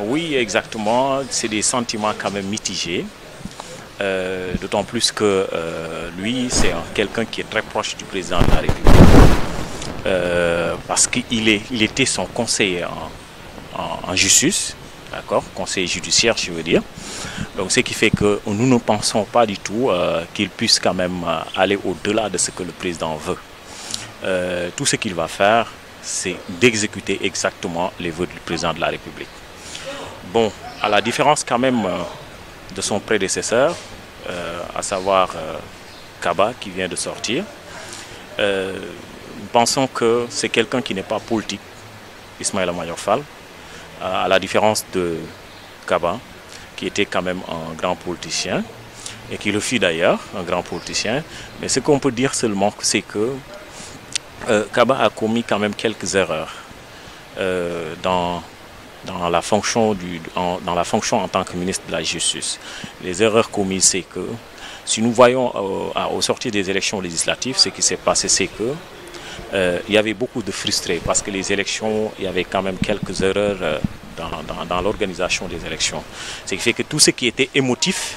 Oui, exactement. C'est des sentiments quand même mitigés. D'autant plus que lui, c'est quelqu'un qui est très proche du président de la République. Parce qu'il était son conseiller en justice, d'accord, conseiller judiciaire, je veux dire. Donc, ce qui fait que nous ne pensons pas du tout qu'il puisse quand même aller au-delà de ce que le président veut. Tout ce qu'il va faire, c'est d'exécuter exactement les vœux du président de la République. Bon, à la différence quand même de son prédécesseur, à savoir Kaba qui vient de sortir, nous pensons que c'est quelqu'un qui n'est pas politique, Ismaïla Madior Fall, à la différence de Kaba, qui était quand même un grand politicien, et qui le fut d'ailleurs, un grand politicien. Mais ce qu'on peut dire seulement, c'est que Kaba a commis quand même quelques erreurs dans la fonction en tant que ministre de la Justice. Les erreurs commises, c'est que, si nous voyons au sortir des élections législatives, ce qui s'est passé, c'est que il y avait beaucoup de frustrés parce que les élections, il y avait quand même quelques erreurs dans l'organisation des élections. Ce qui fait que tout ce qui était émotif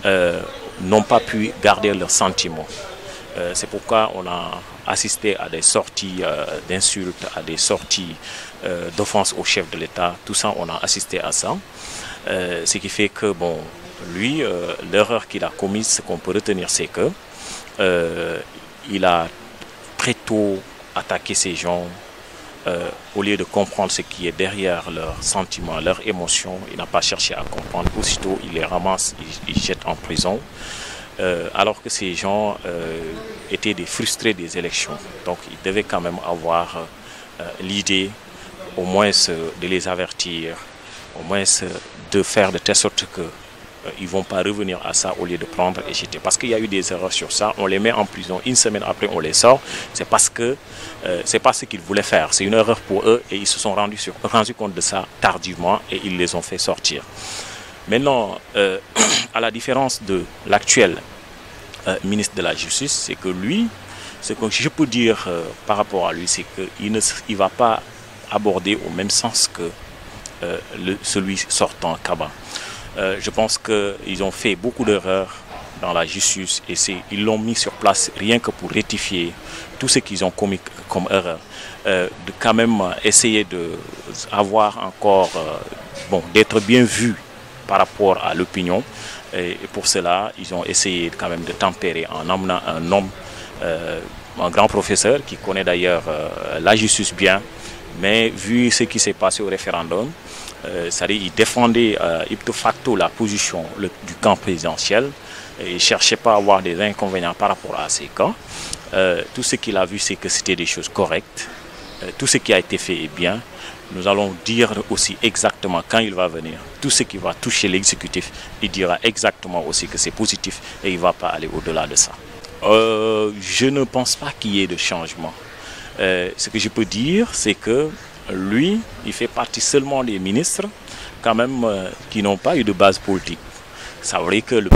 n'ont pas pu garder leurs sentiments. C'est pourquoi on a assisté à des sorties d'insultes, à des sorties d'offenses au chef de l'État. Tout ça, on a assisté à ça. Ce qui fait que, bon, lui, l'erreur qu'il a commise, ce qu'on peut retenir, c'est que il a très tôt attaqué ces gens au lieu de comprendre ce qui est derrière leurs sentiments, leurs émotions. Il n'a pas cherché à comprendre. Aussitôt, il les ramasse, il jette en prison. Alors que ces gens étaient des frustrés des élections. Donc, il devait quand même avoir l'idée, au moins de les avertir, au moins de faire de telle sorte que ils ne vont pas revenir à ça au lieu de prendre et jeter. Parce qu'il y a eu des erreurs sur ça, on les met en prison, une semaine après on les sort. C'est parce que c'est pas ce qu'ils voulaient faire. C'est une erreur pour eux et ils se sont rendus compte de ça tardivement et ils les ont fait sortir. Maintenant, à la différence de l'actuel ministre de la Justice, c'est que lui, ce que je peux dire par rapport à lui, c'est qu'il ne va pas aborder au même sens que celui sortant, Kaba. Je pense qu'ils ont fait beaucoup d'erreurs dans la justice et ils l'ont mis sur place rien que pour rectifier tout ce qu'ils ont commis comme erreur. De quand même essayer d'avoir encore, d'être bien vu par rapport à l'opinion. Et pour cela, ils ont essayé quand même de tempérer en amenant un homme, un grand professeur qui connaît d'ailleurs la justice bien, mais vu ce qui s'est passé au référendum, c'est-à-dire il défendait ipso facto la position du camp présidentiel et il ne cherchait pas à avoir des inconvénients par rapport à ces camps. Tout ce qu'il a vu, c'est que c'était des choses correctes. Tout ce qui a été fait est bien. Nous allons dire aussi exactement quand il va venir. Tout ce qui va toucher l'exécutif, il dira exactement aussi que c'est positif et il ne va pas aller au-delà de ça. Je ne pense pas qu'il y ait de changement. Ce que je peux dire, c'est que lui, il fait partie seulement des ministres quand même qui n'ont pas eu de base politique. Ça veut dire que le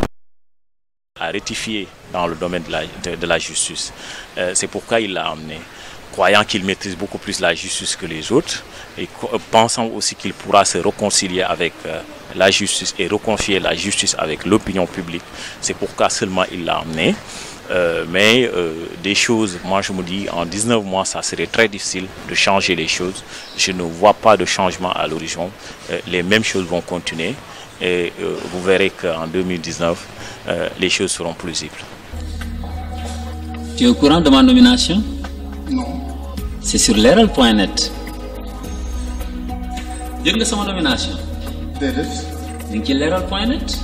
a rectifié dans le domaine de la justice. C'est pourquoi il l'a amené, croyant qu'il maîtrise beaucoup plus la justice que les autres et pensant aussi qu'il pourra se réconcilier avec la justice et réconcilier la justice avec l'opinion publique. C'est pourquoi seulement il l'a amené. Mais des choses, moi je me dis, en 19 mois, ça serait très difficile de changer les choses. Je ne vois pas de changement à l'horizon. Les mêmes choses vont continuer et vous verrez qu'en 2019, les choses seront plausibles. Tu es au courant de ma nomination? Non. C'est sur leral.net. Yëg nga sama nomination? Déedéet. Ñu ngi ci leral.net.